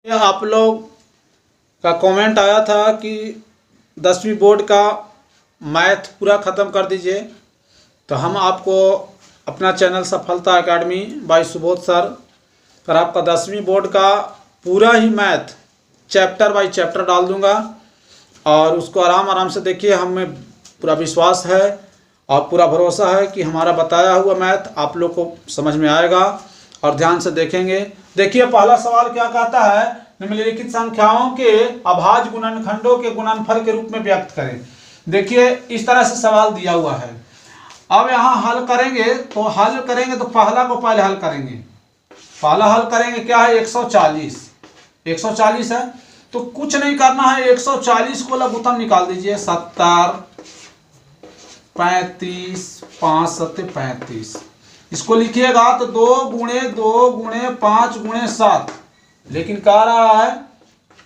आप लोग का कमेंट आया था कि 10वीं बोर्ड का मैथ पूरा ख़त्म कर दीजिए, तो हम आपको अपना चैनल सफलता एकेडमी बाय सुबोध सर पर आपका 10वीं बोर्ड का पूरा ही मैथ चैप्टर बाय चैप्टर डाल दूंगा और उसको आराम आराम से देखिए। हमें पूरा विश्वास है और पूरा भरोसा है कि हमारा बताया हुआ मैथ आप लोग को समझ में आएगा और ध्यान से देखेंगे। देखिए पहला सवाल क्या कहता है, निम्नलिखित संख्याओं के अभाज्य गुणनखंडों के गुणनफल के रूप में व्यक्त करें। देखिए इस तरह से सवाल दिया हुआ है। अब यहाँ हल करेंगे तो पहला को पहले हल करेंगे। पहला हल करेंगे क्या है, 140 है तो कुछ नहीं करना है, 140 को लघुत्तम निकाल दीजिए। 70 35 5 7 35 इसको लिखिएगा तो 2 गुणे 2 गुणे 5 गुणे 7, लेकिन कह रहा है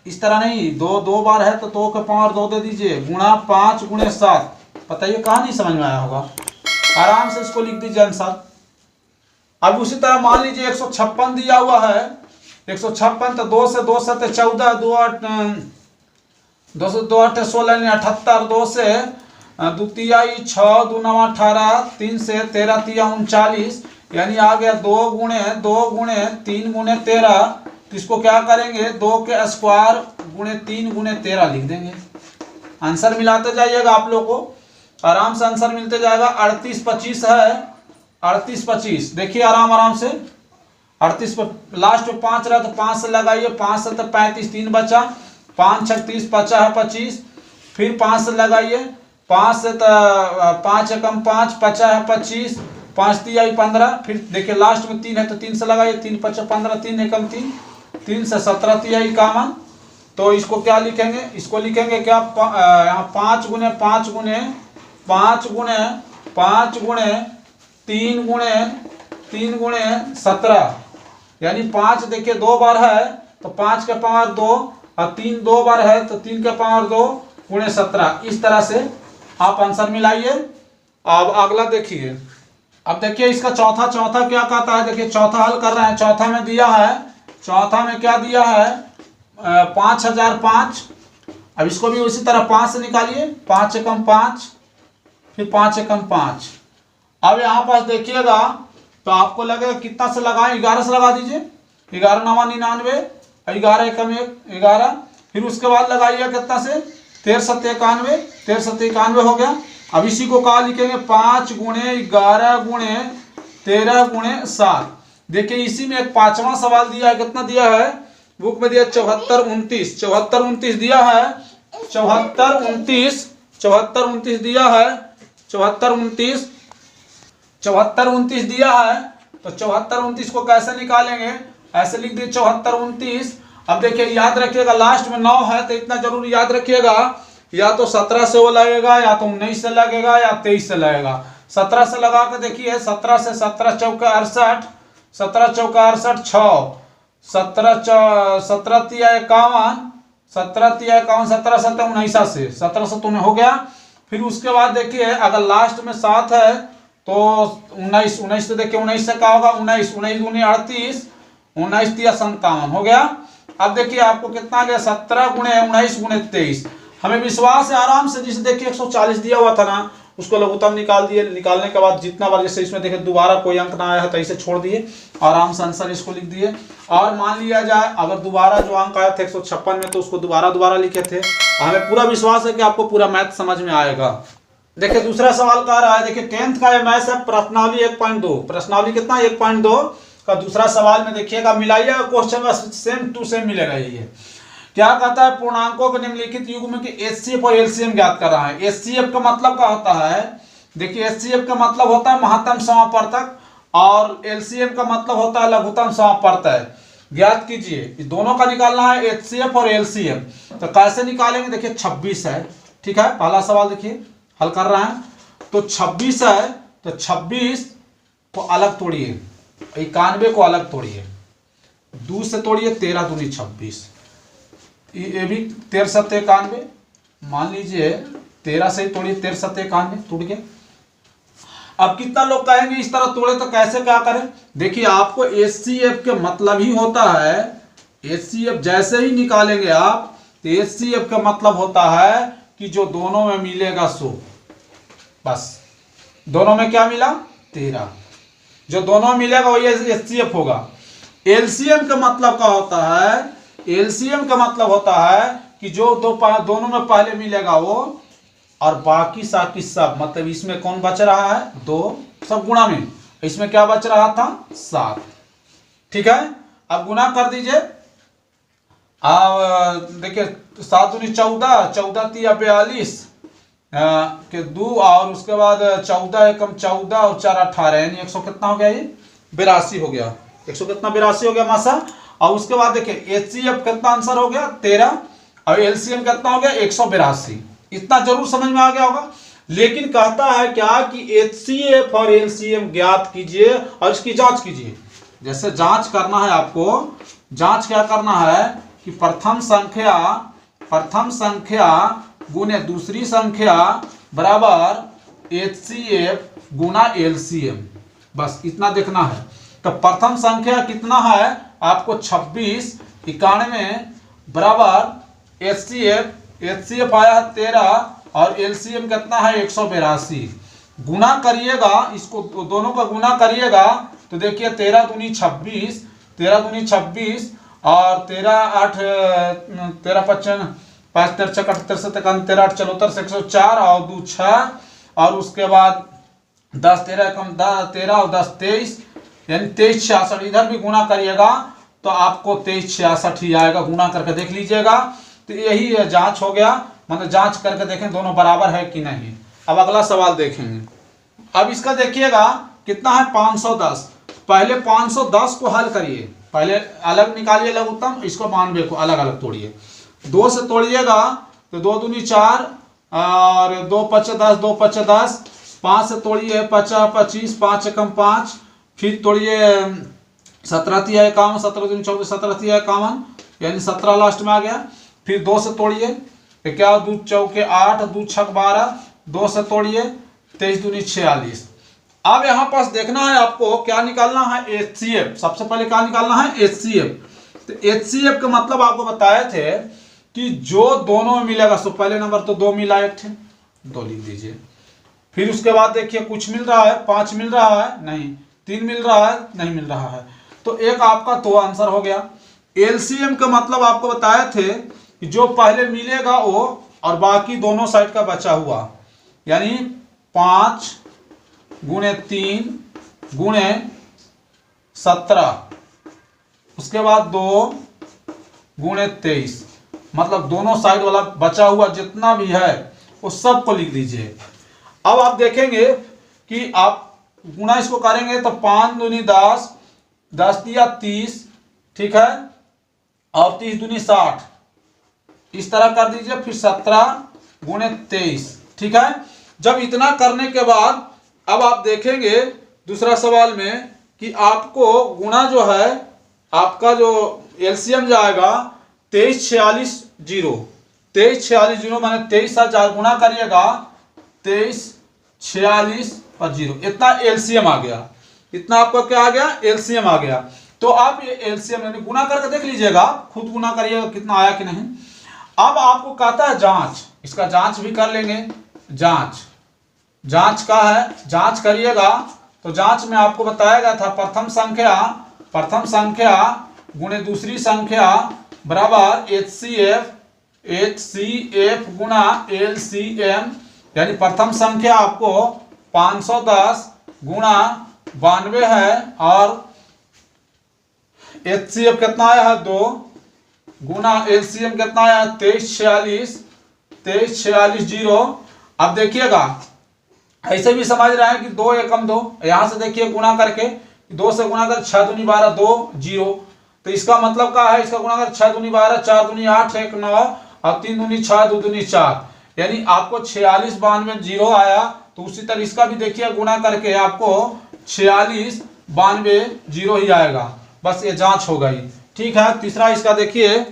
इस तरह नहीं, दो बार है तो 2 के पावर 2 दे दीजिए गुणा 5 गुणे 7। बताइए कहाँ नहीं समझ में आया होगा, आराम से इसको लिख दीजिए आंसर। अब उसी तरह मान लीजिए 156 दिया हुआ है, 156 तो 2 से 2 7 14 2 8 2 से 2 8 16 78 2 से 2 तिहाई 6 2 9 18 3 से 13 तिया 39, यानी आ गया 2 गुणे 3 गुणे 13। तो इसको क्या करेंगे, 2 के स्क्वायर गुणे 3 गुणे 13 लिख देंगे। आंसर मिलाते जाइएगा, आप लोग को आराम से आंसर मिलते जाएगा। 38 25 है, 38 25 देखिए आराम से 38 पर लास्ट में 5 रहा तो 5 से लगाइए, 5 से तो 35 3 बचा, 5 6 30 50 है 25, फिर 5 से लगाइए, 5 से तो 5 एकम 5 50 है 25, 5 तिहाई 15, फिर देखिए लास्ट में 3 है तो 3 से लगाइए, 3 5 15 3 एकम 3, 3 से 17 तिहाई इक्यावन। तो इसको क्या लिखेंगे, इसको लिखेंगे क्या, यहाँ 5 गुणे 5 गुणे 5 गुणे 5 गुणे 3 गुणे 3 गुणे 17, यानी 5 देखिए 2 बार है तो 5 के पावर 2 और 3 2 बार है तो 3 के पावर 2 गुणे 17। इस तरह से आप आंसर मिलाइए। अब अगला देखिए, अब देखिए इसका चौथा क्या कहता है। देखिए चौथा हल कर रहे हैं, चौथा में दिया है, चौथा में क्या दिया है 5005। अब इसको भी उसी तरह 5 से निकालिए, 5 एकम 5 फिर 5 एकम 5। अब यहाँ पास देखिएगा तो आपको लगेगा कितना से लगाएं, 11 से लगा दीजिए, 11 9 99, 11 एकम 1 11, फिर उसके बाद लगाइए कितना से 13 7 91, 13 7 91 हो गया। अब इसी को कहा लिखेंगे 5 गुणे 11 गुणे 13 गुणे 7। देखिए इसी में एक पांचवा सवाल दिया है, कितना दिया है बुक में दिया 74 29 दिया है, 74 29 दिया है, 74 29 दिया है। तो 74 29 को कैसे निकालेंगे, ऐसे लिख दिए 74 29। अब देखिए याद रखिएगा लास्ट में 9 है तो इतना जरूर याद रखिएगा, या तो 17 से वो लगेगा, या तो 19 से लगेगा, या 23 से लगेगा। 17 से लगा के देखिए, 17 से 17 चौका 68, 17 चौका 68 6, 17 तिया 51, 17 तिया 51, 17 7 19 से 17 से तो हो गया। फिर उसके बाद देखिए अगर लास्ट में 7 है तो 19 से देखिए 19 से क्या होगा, 19 गुणे 38, 19 तिया 57 हो गया। अब देखिए आपको कितना गया 17 गुणे 19 गुणे 23। हमें विश्वास है आराम से, जिसे देखिए 140 दिया हुआ था ना उसको लघुत्तम निकाल दिए। निकालने के बाद जितना बार जैसे इसमें देखिए दोबारा कोई अंक ना आया है तो इसे छोड़ दिए, आराम से आंसर इसको लिख दिए। और मान लिया जाए अगर दोबारा जो अंक आया था 156 में तो उसको दोबारा लिखे थे। हमें पूरा विश्वास है कि आपको पूरा मैथ समझ में आएगा। देखिए दूसरा सवाल कह रहा है, देखिए 10th का मैथ है प्रश्नावली 1.2, प्रश्नावली कितना 1.2 का दूसरा सवाल में देखिएगा, मिलाइएगा क्वेश्चन का सेम टू सेम मिलेगा। ये क्या कहता है, पूर्णांकों के निम्नलिखित युग्म के एचसीएफ और एलसीएम ज्ञात कर रहा है। एचसीएफ का मतलब क्या होता है, देखिए एचसीएफ का मतलब होता है महत्तम समापवर्तक और एलसीएम का मतलब होता है लघुत्तम समापवर्तक। ज्ञात कीजिए, इस दोनों का निकालना है एचसीएफ और एलसीएम। तो कैसे निकालेंगे, देखिए 26 है, ठीक है। पहला सवाल देखिए हल कर रहे हैं, तो 26 है तो 26 को अलग तोड़िए, 91 को अलग तोड़िए, 2 से तोड़िए, 13 दूनी 26, ये भी 13 7 91, मान लीजिए 13 से ही तोड़िए, 13 7 91 टूट गया। अब कितना लोग कहेंगे इस तरह तोड़े तो कैसे क्या करें। देखिए आपको एचसीएफ के मतलब ही होता है HCF जैसे ही निकालेंगे आप तो HCF का मतलब होता है कि जो दोनों में मिलेगा सो, बस दोनों में क्या मिला 13, जो दोनों में मिलेगा वही HCF होगा। LCM का मतलब क्या होता है, LCM का मतलब होता है कि जो दोनों में पहले मिलेगा वो और बाकी साकी सब, मतलब इसमें कौन बच रहा है 2, सब गुणा में, इसमें क्या बच रहा था 7। ठीक है, अब गुना कर दीजिए। अब देखिए 7 दूनी 14, 14 तिया 42 के 2 और उसके बाद 14 एकम 14 और 4 18, यानी 100 कितना हो गया, ये 82 हो गया, 100 कितना 82 हो गया मासा। और उसके बाद देखिए HCF कितना आंसर हो गया 13 और LCM कितना हो गया 182। इतना जरूर समझ में आ गया होगा। लेकिन कहता है क्या कि HCF और LCM ज्ञात कीजिए और इसकी जांच कीजिए। जैसे जांच करना है आपको, जांच क्या करना है कि प्रथम संख्या गुने दूसरी संख्या बराबर HCF गुना LCM, बस इतना देखना है। तो प्रथम संख्या कितना है आपको 26 91 बराबर HCF आया है 13 और LCM कितना है 182। गुना करिएगा, इसको दोनों का गुना करिएगा तो देखिए 13 दूनी 26, 13 दूनी 26 और 13 8 13 55 5 13 6 78 57 13 8 74 से 104 और 2 6 और उसके बाद 10 13 कम 13 और 10 23, यानी 23 66। इधर भी गुना करिएगा तो आपको 23 66 ही आएगा। गुना करके देख लीजिएगा। तो यही जांच हो गया, मतलब जांच करके देखें दोनों बराबर है कि नहीं। अब अगला सवाल देखेंगे। अब इसका देखिएगा कितना है 510। पहले 510 को हल करिए, पहले अलग निकालिए लघुत्तम, इसको 92 को अलग अलग तोड़िए। 2 से तोड़िएगा तो 2 दूनी 4 और 2 5 10, 2 5 10। 5 से तोड़िए 50 25, 5 एकम 5, फिर तोड़िए 17 तिया 51, 17 दूनी 24, 17 तिया 51, यानी 17 लास्ट में आ गया। फिर 2 से तोड़िए तो क्या 2 चौके 8, 2 छक 12, 2 से तोड़िए 23 दूनी 46। अब यहाँ पास देखना है आपको क्या निकालना है HCF। सबसे पहले क्या निकालना है HCF। तो HCF का मतलब आपको बताए थे कि जो दोनों में मिलेगा, सो पहले नंबर तो 2 मिला, एक थे 2 लिख दीजिए। फिर उसके बाद देखिए कुछ मिल रहा है, 5 मिल रहा है नहीं, 3 मिल रहा है नहीं मिल रहा है, तो एक आपका तो आंसर हो गया। LCM का मतलब आपको बताए थे कि जो पहले मिलेगा वो और बाकी दोनों साइड का बचा हुआ, यानी 5 गुणे 3 गुणे 17, उसके बाद 2 गुणे 23, मतलब दोनों साइड वाला बचा हुआ जितना भी है वो सब को लिख दीजिए। अब आप देखेंगे कि आप गुणा इसको करेंगे तो 5 दूनी 10, 10 दिया 30, ठीक है, और 30 दूनी 60, इस तरह कर दीजिए। फिर 17 गुणे 23, ठीक है। जब इतना करने के बाद अब आप देखेंगे दूसरा सवाल में कि आपको गुणा जो है आपका जो LCM जाएगा 23 46 0, 23 46 0 माने 23 साथ 4 गुणा करिएगा 23 46 और 0, इतना LCM आ गया। इतना आपका क्या आ गया LCM आ गया। तो आप ये LCM यानी गुणा करके देख लीजिएगा, खुद गुणा करिएगा कितना आया कि नहीं। अब आपको कहता है जांच, इसका जांच भी कर लेंगे। जांच का है, जांच करिएगा तो जांच में आपको बताया गया था प्रथम संख्या गुणे दूसरी संख्या बराबर HCF गुना LCM, यानी प्रथम संख्या आपको 510 गुणा 92 है और HCF कितना आया है 2 गुना LCM कितना आया 23 46 0। अब देखिएगा ऐसे भी समझ रहे हैं कि 2 एकम 2, यहां से देखिए गुणा करके 2 से गुणा कर 6 दूनी 12 2 0, तो इसका मतलब क्या है, इसका गुणा कर 6 दूनी 12, 4 दूनी 8 1 9 और 3 दूनी 6 2 दूनी 4, यानी आपको 46 92 0 आया। तो उसी तरह इसका भी देखिए गुणा करके आपको 46 92 0 ही आएगा। बस ये जांच हो गई, ठीक है। तीसरा इसका देखिए,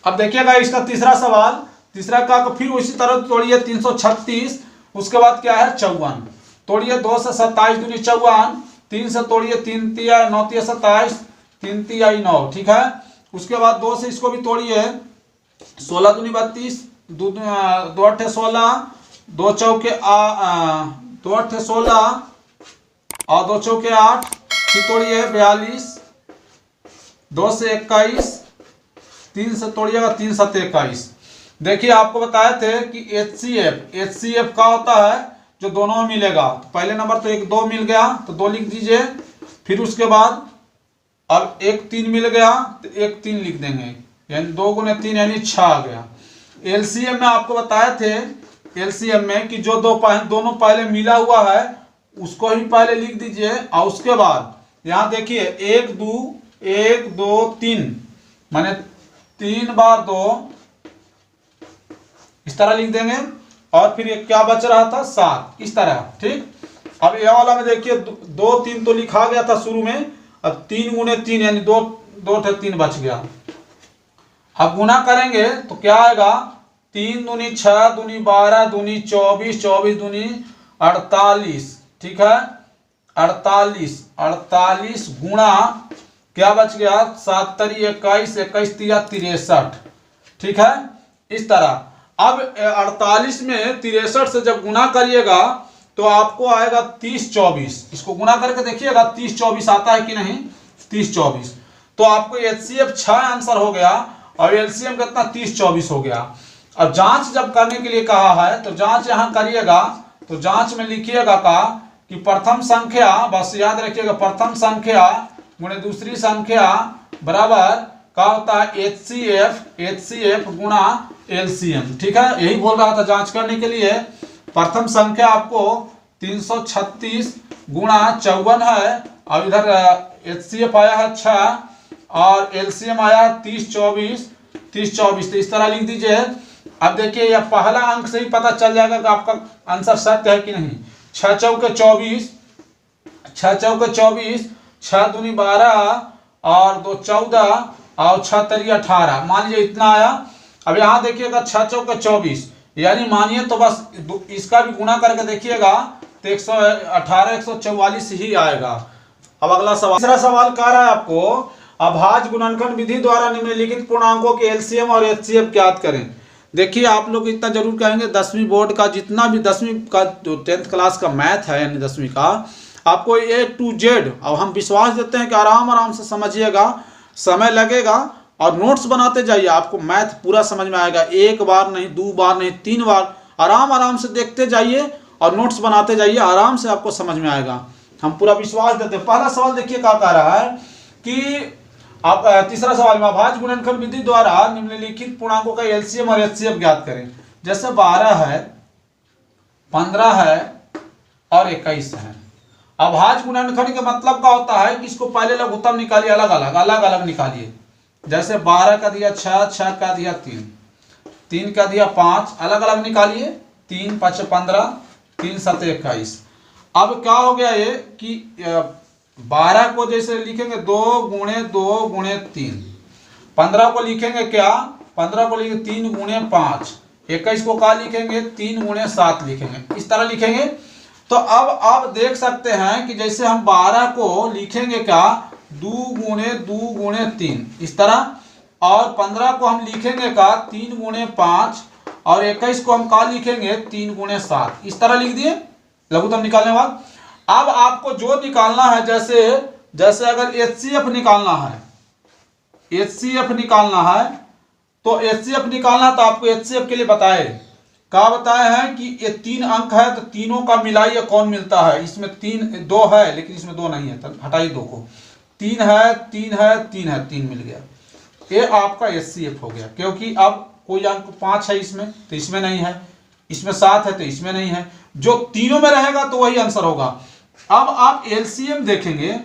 अब देखिएगा इसका तीसरा सवाल, तीसरा का फिर उसी तरह तोड़िए 336, उसके बाद क्या है 54, तोड़िए 2 से 27 दूनी 54, 3 से तोड़िए 3 तिया 9 तिया 27, 3 तिया 9, ठीक है। उसके बाद 2 से इसको भी तोड़िए, 16 दूनी 32, 2 8 16, 2 चौके 2 8 16 और 2 चौके 8, फिर तोड़िए 42, 2 से 21, 3 से तोड़िएगा 3 7 21। देखिए आपको बताए थे कि HCF का होता है जो दोनों में मिलेगा। तो पहले नंबर तो 1 2 मिल गया तो 2 लिख दीजिए, फिर उसके बाद अब 1 3 मिल गया तो 1 3 लिख देंगे, यानी 2 गुने 3 यानी 6 आ गया। LCM में आपको बताए थे, LCM में कि जो दोनों पहले मिला हुआ है उसको ही पहले लिख दीजिए, और उसके बाद यहाँ देखिए 1 2 3 माने 3 बार 2 इस तरह लिख देंगे, और फिर ये क्या बच रहा था 7 इस तरह। ठीक, अब ये वाला में देखिए 2 3 तो लिखा गया था शुरू में, अब 3 गुने 3 यानी 2 2 3 बच गया। अब गुना करेंगे तो क्या आएगा, 3 दूनी 6 दूनी 12 दूनी 24 24 दूनी 48। ठीक है, 48 गुणा क्या बच गया 7 तरी 21 21 तिया 63। ठीक है, इस तरह। अब 48 में 63 से जब गुना करिएगा तो आपको आएगा 30 24। इसको गुना करके देखिएगा 30 24 आता है कि नहीं, 30 24। तो आपको HCF 6 आंसर हो गया और LCM कितना 30 24 हो गया। अब जांच जब करने के लिए कहा है तो जांच यहां करिएगा, तो जांच में लिखिएगा का कि प्रथम संख्या, बस याद रखिएगा प्रथम संख्या गुणे दूसरी संख्या बराबर का होता है HCF गुणा LCM। ठीक है, यही बोल रहा था जांच करने के लिए। प्रथम संख्या आपको 336 गुणा 54 है, और इधर HCF आया है 6 और LCM आया है 30 24। तो इस तरह लिख दीजिए। अब देखिए यह पहला अंक से ही पता चल जाएगा कि आपका आंसर सत्य है कि नहीं। 6 चौके 24, 6 दूनी 12 और 2 14 और 6 तरी 18, मान लीजिए इतना आया। अब यहाँ देखिएगा 6 चौके 24, यानी मानिए तो बस इसका भी गुना करके देखिएगा तो 118 144 ही आएगा। अब अगला सवाल, तीसरा सवाल कह रहा है आपको अभाज्य गुणनखंड विधि द्वारा निम्नलिखित पूर्णांकों के LCM और HCF ज्ञात करें। देखिए आप लोग इतना जरूर कहेंगे 10वीं बोर्ड का जितना भी 10वीं का जो 10th क्लास का मैथ है यानी 10वीं का, आपको A to Z, अब हम विश्वास देते हैं कि आराम से समझिएगा, समय लगेगा और नोट्स बनाते जाइए, आपको मैथ पूरा समझ में आएगा। 1 बार नहीं 2 बार नहीं 3 बार आराम से देखते जाइए और नोट्स बनाते जाइए, आराम से आपको समझ में आएगा, हम पूरा विश्वास देते हैं। पहला सवाल देखिए क्या कह रहा है कि आप तीसरा सवाल में अभाज्य गुणनखंड विधि द्वारा निम्नलिखित पूर्णांकों का LCM और HCF ज्ञात करें। जैसे 12 है, 15 है और 21 है। अभाज्य गुणनखंड का मतलब क्या होता है कि इसको पहले लघुत्तम निकालिए, अलग अलग निकालिए। जैसे 12 का दिया 6, 6 का दिया 3, 3 का दिया 5, अलग अलग निकालिए। 3 5 15, 3 7 21। अब क्या हो गया ये कि 12 को जैसे लिखेंगे 2 गुणे 3, 15 को लिखेंगे क्या, 15 को लिखेंगे 3 गुणे 5, 21 को क्या लिखेंगे 3 गुणे 7 लिखेंगे, इस तरह लिखेंगे। तो अब आप देख सकते हैं कि जैसे हम 12 को लिखेंगे क्या 2 गुणे 3 इस तरह, और 15 को हम लिखेंगे का 3 गुणे 5, और 21 को हम क्या लिखेंगे 3 गुणे 7 इस तरह लिख दिए लघुत्तम निकालने बाद। अब आपको जो निकालना है, जैसे अगर HCF निकालना है, तो HCF निकालना तो आपको HCF के लिए बताए हैं कि ये 3 अंक है तो तीनों का मिलाइए कौन मिलता है। इसमें 2 है लेकिन इसमें 2 नहीं है, तो हटाइए 2 को। 3 है 3 मिल गया, ये आपका HCF हो गया। क्योंकि अब कोई अंक 5 है इसमें तो इसमें नहीं है, इसमें 7 है तो इसमें नहीं है, जो तीनों में रहेगा तो वही आंसर होगा। अब आप LCM देखेंगे,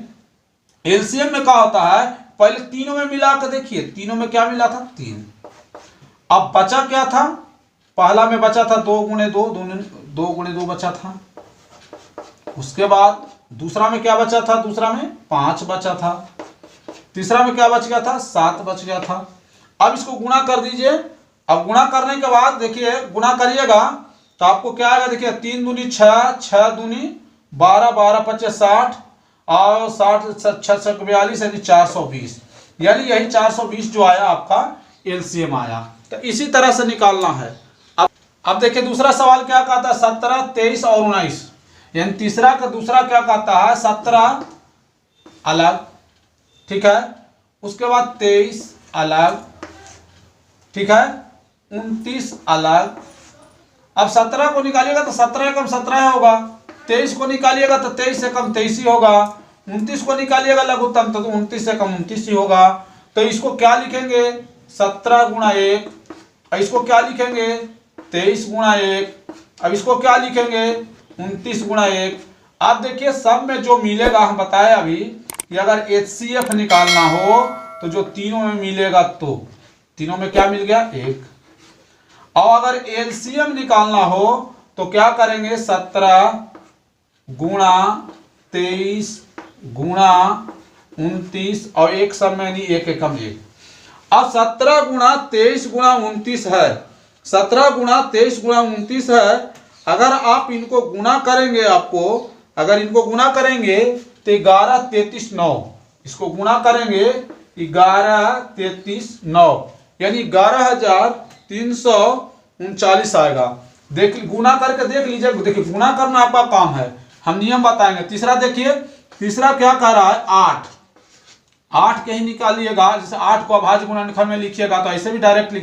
LCM में क्या होता है, पहले तीनों में मिला कर देखिए, तीनों में क्या मिला था 3। अब बचा क्या था, पहला में बचा था 2 गुणे 2 बचा था। उसके बाद दूसरा में क्या बचा था, दूसरा में 5 बचा था। तीसरा में क्या बच गया था 7 बच गया था। अब इसको गुणा कर दीजिए। अब गुणा करने के बाद देखिए गुणा करिएगा तो आपको क्या आएगा, देखिए 3 दूनी 6, 6 दूनी 12, 12 5 60 और 60 6 42 यानी 420। यानी यही 420 जो आया आपका एलसीएम आया। तो इसी तरह से निकालना है। अब देखिए दूसरा सवाल क्या कहता है, 17, 23 और 19, यानी तीसरा का दूसरा क्या कहता है, 17 अलग, ठीक है, उसके बाद 23 अलग, ठीक है, 29 अलग। अब 17 को निकालिएगा तो 17 कम 17 होगा, 23 को निकालिएगा तो 23 से कम 23 ही होगा, 29 को निकालिएगा लघुत्तम तो 29 से कम 29 ही होगा। तो इसको क्या लिखेंगे, 17 गुणा 1, इसको क्या लिखेंगे 23 गुणा 1, अब इसको क्या लिखेंगे 29 गुणा 1। आप देखिए सब में जो मिलेगा, हम बताए अभी कि अगर HCF निकालना हो तो जो तीनों में मिलेगा, तो तीनों में क्या मिल गया 1। और अगर LCM निकालना हो तो क्या करेंगे 17 गुणा 23 गुणा 29 और एक सब में नहीं, एक एकम 1। अब 17 गुणा 23 गुणा 29 है, 17 गुणा 23 गुणा 29 है। अगर आप इनको गुणा करेंगे, आपको अगर इनको गुणा करेंगे तो 11, 33, 9, इसको गुणा करेंगे 11, 33, 9, यानी 11,339 आएगा। देख गुना करके देख लीजिए, देखिए गुना करना आपका काम है, हम नियम बताएंगे। तीसरा देखिए, तीसरा क्या कह रहा है 8, 8 के ही निकालिएगा। जैसे 8 को अभाज्य गुणनखंड में लिखिएगा तो ऐसे भी डायरेक्ट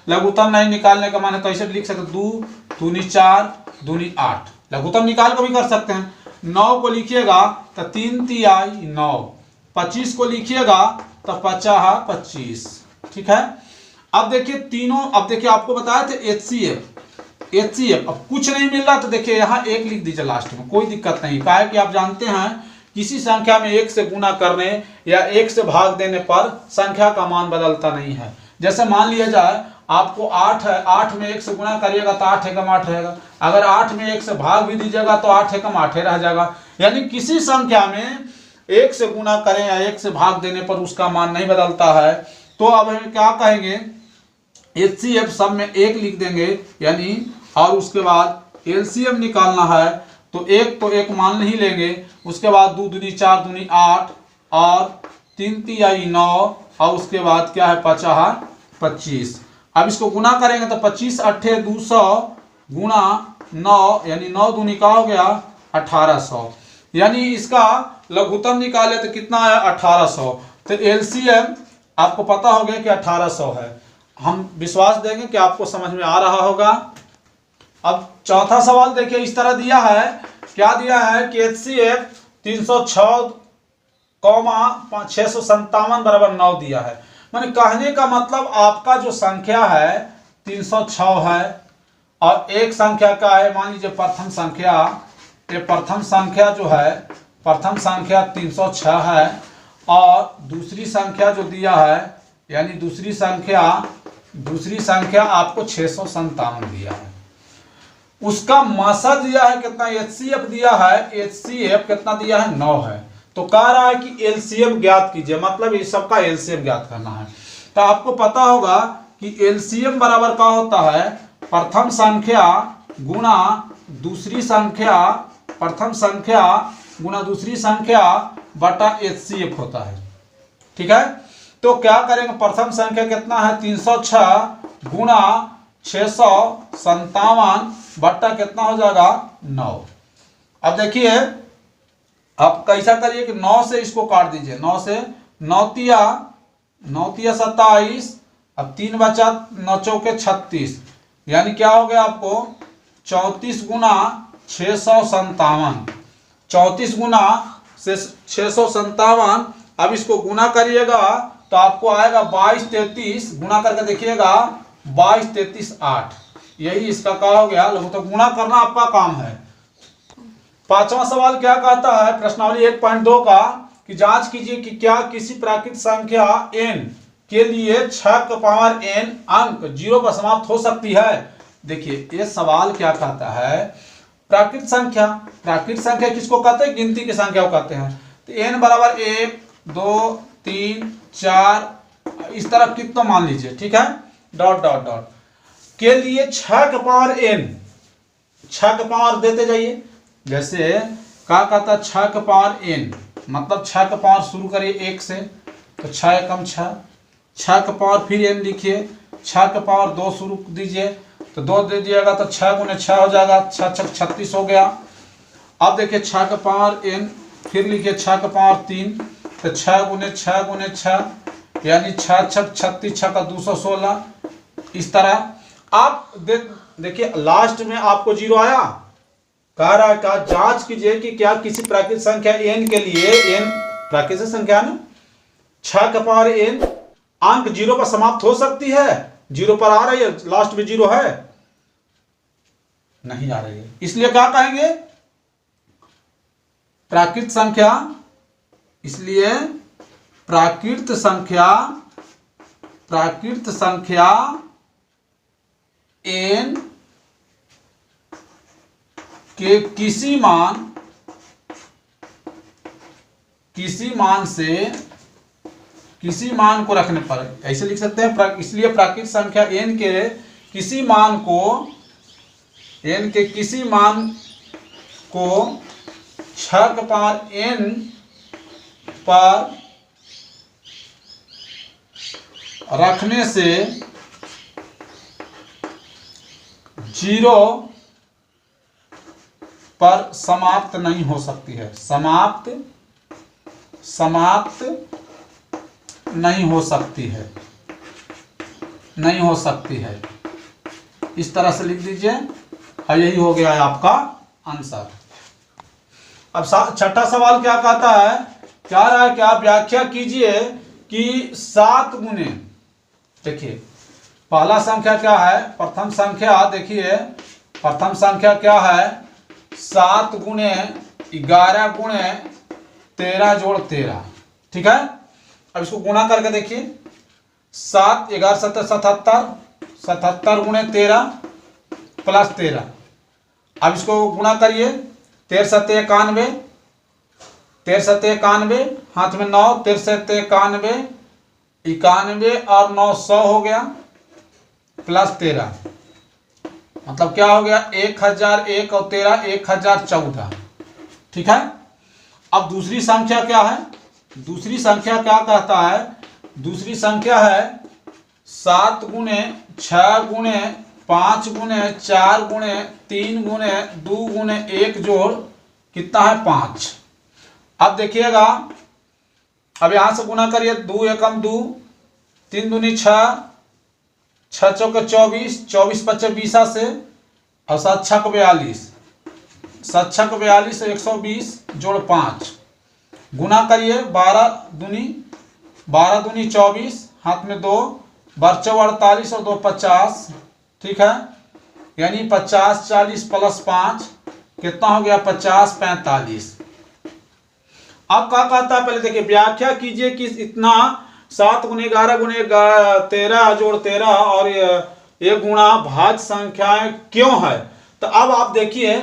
लघुत्तम नहीं निकालने का मान है तो ऐसे भी लिख सकते, 2 दूनी 4 दूनी 8, लघुत्तम निकाल को भी कर सकते हैं। 9 को लिखिएगा तो 3 तिहाई 9, 25 को लिखिएगा तो 50 25, ठीक है। अब देखिए तीनों, अब देखिए आपको बताया थे HCF, अब कुछ नहीं मिल रहा तो देखिए यहाँ 1 लिख दीजिए लास्ट में, कोई दिक्कत नहीं। क्या है कि आप जानते हैं किसी संख्या में 1 से गुना करने या 1 से भाग देने पर संख्या का मान बदलता नहीं है। जैसे मान लिया जाए आपको 8 है, 8 में 1 से गुना करिएगा तो 8 एकम 8 रहेगा, अगर 8 में 1 से भाग भी दीजिएगा तो 8 एकम 8 रह जाएगा। यानी किसी संख्या में 1 से गुना करें या 1 से भाग देने पर उसका मान नहीं बदलता है। तो अब हम क्या कहेंगे, HCF सब में 1 लिख देंगे, यानी और उसके बाद LCM निकालना है तो 1 मान नहीं लेंगे, उसके बाद 2 दूनी 4 दूनी 8 और 3 तिहाई 9 और उसके बाद क्या है 50 25। अब इसको गुना करेंगे तो 25 8 200 गुणा 9, यानी 9 दूनी का हो गया 1800, यानी इसका लघुत्तम निकाले तो कितना आया 1800। तो LCM आपको पता हो गया कि 1800 है। हम विश्वास देंगे कि आपको समझ में आ रहा होगा। अब चौथा सवाल देखिए इस तरह दिया है, क्या दिया है कि HCF 306,657 बराबर 9 दिया है। माने कहने का मतलब आपका जो संख्या है 306 है और एक संख्या का है, मान लीजिए प्रथम संख्या, ये प्रथम संख्या जो है प्रथम संख्या 306 है और दूसरी संख्या जो दिया है, यानी दूसरी संख्या आपको 657 दिया है। उसका मासा दिया है कितना, HCF दिया है, HCF कितना दिया है 9 है। तो कह रहा है कि LCM ज्ञात कीजिए, मतलब इस सब का LCM ज्ञात करना है। तो आपको पता होगा कि LCM बराबर क्या होता है, प्रथम संख्या गुणा दूसरी संख्या, प्रथम संख्या गुणा दूसरी संख्या बटा HCF होता है, ठीक है। तो क्या करेंगे, प्रथम संख्या कितना है 306 गुणा 657 बट्टा कितना हो जाएगा 9। अब देखिए आप कैसा करिए कि 9 से इसको काट दीजिए, 9 से 9 तिया 27, अब 3 बचा 9 चौके 36, यानी क्या हो गया आपको 34 गुना 657, 34 गुना से 657। अब इसको गुना करिएगा तो आपको आएगा 22 33, गुना करके देखिएगा 22 33 8, यही इसका क्या हो गया लघु। तो गुणा करना आपका काम है। पांचवा सवाल क्या कहता है, प्रश्नावली 1.2 का, कि जांच कीजिए कि क्या किसी प्राकृत संख्या n के लिए 6 का पावर n अंक 0 पर समाप्त हो सकती है। देखिए ये सवाल क्या कहता है, प्राकृत संख्या किसको कहते हैं, गिनती की संख्या को कहते हैं। तो n बराबर 1 2 3 4 इस तरह कितना मान लीजिए, ठीक है, डॉट डॉट डॉट के लिए 6 का पावर n, 6 का पावर देते जाइए। जैसे क्या कहता है 6 का पावर n, मतलब 6 का पावर शुरू करिए 1 से, तो 6 एकम 6, 6 का पावर फिर n लिखिए, 6 का पावर 2 शुरू दीजिए, तो 2 दे दिएगा तो 6 गुने 6 हो जाएगा, 6 6 36 हो गया। अब देखिए 6 का पावर n, फिर लिखिए 6 का पावर 3, तो 6 गुने 6 गुने 6 यानी 6 6 36, 6 का 216। इस तरह आप देखिए लास्ट में आपको 0 आया। कह रहा है क्या, जांच कीजिए कि क्या किसी प्राकृतिक संख्या n के लिए, n प्राकृतिक संख्या है ना, 6 का पावर n अंक 0 पर समाप्त हो सकती है। 0 पर आ रही है, लास्ट में 0 है, नहीं आ रही है, इसलिए क्या कहेंगे, प्राकृत संख्या। इसलिए प्राकृत संख्या n के किसी मान को रखने पर, ऐसे लिख सकते हैं। इसलिए प्राकृत संख्या n के किसी मान को 6 का पावर n पर रखने से 0 पर समाप्त नहीं हो सकती है, समाप्त नहीं हो सकती है, इस तरह से लिख दीजिए और यही हो गया है आपका आंसर। अब छठा सवाल क्या कहता है, कह रहा है कि आप व्याख्या कीजिए कि 7 गुने, देखिए पहला संख्या क्या है, प्रथम संख्या, देखिए प्रथम संख्या क्या है, 7 गुने 11 गुणे 13 जोड़ 13, ठीक है। अब इसको गुणा करके देखिए, 7 11 7 77, 77 गुणे 13 प्लस 13। अब इसको गुणा करिए, 13 7 91, 13 7 91, हाथ में 9, 13 7 91, 91 और 9 100 हो गया, प्लस 13, मतलब क्या हो गया, 1001 और 13 1014, ठीक है। अब दूसरी संख्या क्या है, दूसरी संख्या क्या कहता है, दूसरी संख्या है 7 गुने 6 गुने 5 गुने 4 गुणे 3 गुणे 2 गुणे 1 जोड़ कितना है 5। अब देखिएगा, अब यहां से गुना करिए, 2 एकम 2, 3 दूनी 6, 6 चौके 24, 24 पच्चे 20 से, और 7 छक 42, 7 छक 42 120 जोड़ 5, गुना करिए, 12 दूनी 24, हाथ में 2, 12 48 और 2 50, ठीक है, यानी 50 40 प्लस 5 कितना हो गया 50 45। अब क्या कहता है, पहले देखिए व्याख्या कीजिए कि इतना 7 गुने 11 गुने 13 जोड़ 13 और ये गुणा भाज्य संख्याएं क्यों है। तो अब आप देखिए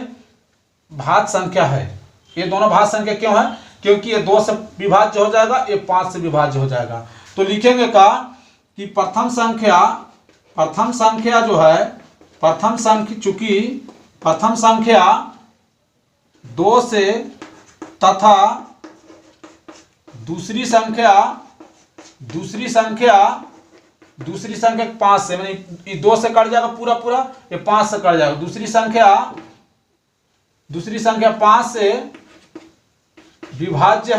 भाज्य संख्या है, ये दोनों भाज्य संख्या क्यों है, क्योंकि ये 2 से विभाज्य हो जाएगा, ये 5 से विभाज्य हो जाएगा। तो लिखेंगे का कि प्रथम संख्या जो है, प्रथम संख्या, चूंकि प्रथम संख्या 2 से तथा दूसरी संख्या 5 से, यानी 2 से कट जाएगा पूरा, ये 5 से कट जाएगा, दूसरी संख्या 5 से विभाज्य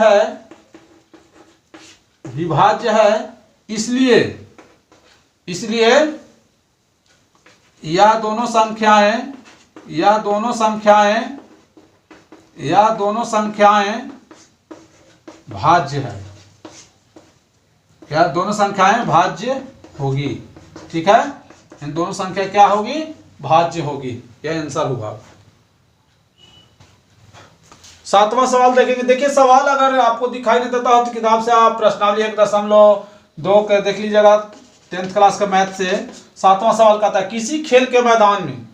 है, इसलिए यह दोनों संख्याएं भाज्य है, यह दोनों संख्याएं भाज्य होगी, ठीक है, इन दोनों संख्या क्या होगी, भाज्य होगी, यह आंसर होगा। 7वां सवाल देखेंगे। देखिए सवाल अगर आपको दिखाई नहीं देता हो तो किताब से आप प्रश्नावली 1.2 के देख लीजिएगा, 10th क्लास का मैथ से। 7वां सवाल कहता है, किसी खेल के मैदान में,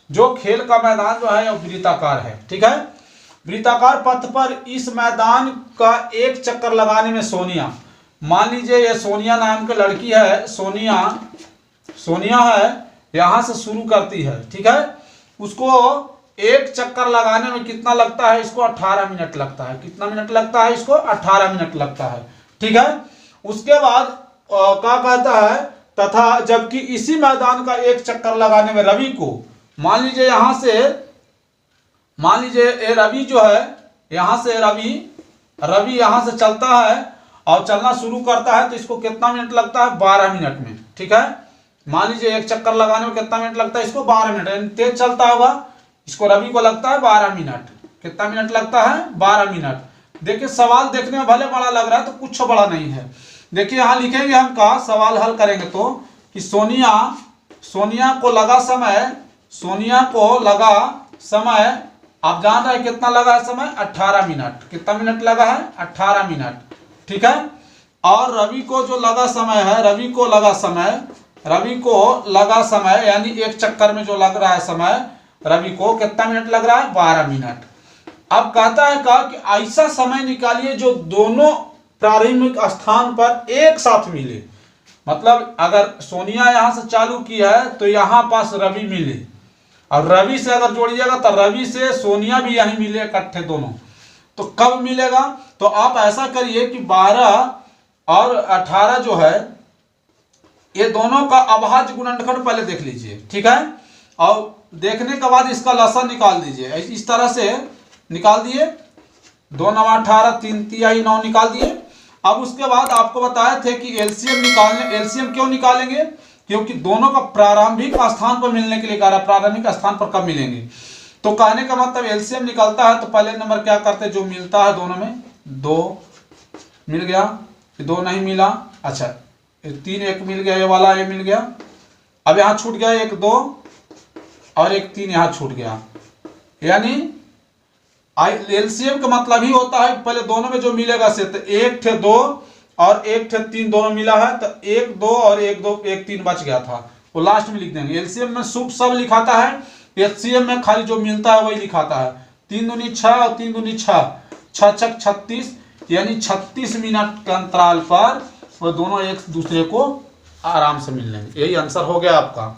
जो खेल का मैदान जो है वृत्ताकार है, ठीक है, वृत्ताकार पथ पर इस मैदान का एक चक्कर लगाने में सोनिया, मान लीजिए ये सोनिया नाम की लड़की है, सोनिया है, यहां से शुरू करती है, ठीक है, उसको एक चक्कर लगाने में कितना लगता है, इसको 18 मिनट लगता है। कितना मिनट लगता है, इसको 18 मिनट लगता है, ठीक है। उसके बाद क्या कहता है, तथा जबकि इसी मैदान का एक चक्कर लगाने में रवि को, मान लीजिए यहां से, मान लीजिए ये रवि जो है, यहां से रवि यहां से चलता है और चलना शुरू करता है, तो इसको कितना मिनट लगता है, 12 मिनट में। ठीक है, मान लीजिए एक चक्कर लगाने में कितना मिनट लगता है, इसको 12 मिनट, यानी तेज चलता होगा, इसको रवि को लगता है 12 मिनट। कितना मिनट लगता है, 12 मिनट। देखिए सवाल देखने में भले बड़ा लग रहा है, तो कुछ बड़ा नहीं है। देखिए यहां लिखेंगे हम का सवाल हल करेंगे तो, कि सोनिया को लगा समय, आप जान रहे हैं कितना लगा है समय, 18 मिनट। कितना मिनट लगा है, 18 मिनट। ठीक है, और रवि को जो लगा समय है, रवि को लगा समय यानी एक चक्कर में जो लग रहा है समय, रवि को कितना मिनट लग रहा है, 12 मिनट। अब कहता है कि ऐसा समय निकालिए जो दोनों प्रारंभिक स्थान पर एक साथ मिले। मतलब अगर सोनिया यहां से चालू की है तो यहां पास रवि मिले, और रवि से अगर जोड़िएगा तो रवि से सोनिया भी यहीं मिले इकट्ठे दोनों। तो कब मिलेगा, तो आप ऐसा करिए कि 12 और 18 जो है, ये दोनों का अभाज्य गुणनखंड पहले देख लीजिए। ठीक है, और देखने के बाद इसका लसन निकाल दीजिए। इस तरह से निकाल दिए, 2 9 18, 3 3 9 निकाल दिए। अब उसके बाद आपको बताए थे कि एलसीएम निकालने, एलसीएम क्यों निकालेंगे, क्योंकि दोनों का प्रारंभिक स्थान पर मिलने के लिए कह रहा है, प्रारंभिक स्थान पर कब मिलेंगे। तो कहने का मतलब एलसीएम निकलता है तो पहले नंबर क्या करते हैं, जो मिलता है दोनों में, 2 मिल गया, 2 नहीं मिला, अच्छा 3 1 मिल गया, ये वाला ये मिल गया। अब यहाँ छूट गया 1 2 और 1 3 यहाँ छूट गया। यानी एलसीएम का मतलब ही होता है पहले दोनों में जो मिलेगा से, तो 1 थे 2 और 1 थे 3 दोनों मिला है, तो 1 2 और 1 2 1 3 बच गया था, वो लास्ट में लिख देंगे। एलसीएम में शुभ सब लिखाता है, एचसीएम में खाली जो मिलता है वही लिखाता है। 3 दूनी 6 और 3 दूनी 6, 6 6 36, यानी 36 मिनट के अंतराल पर वो दोनों एक दूसरे को आराम से मिल लेंगे। यही आंसर हो गया आपका।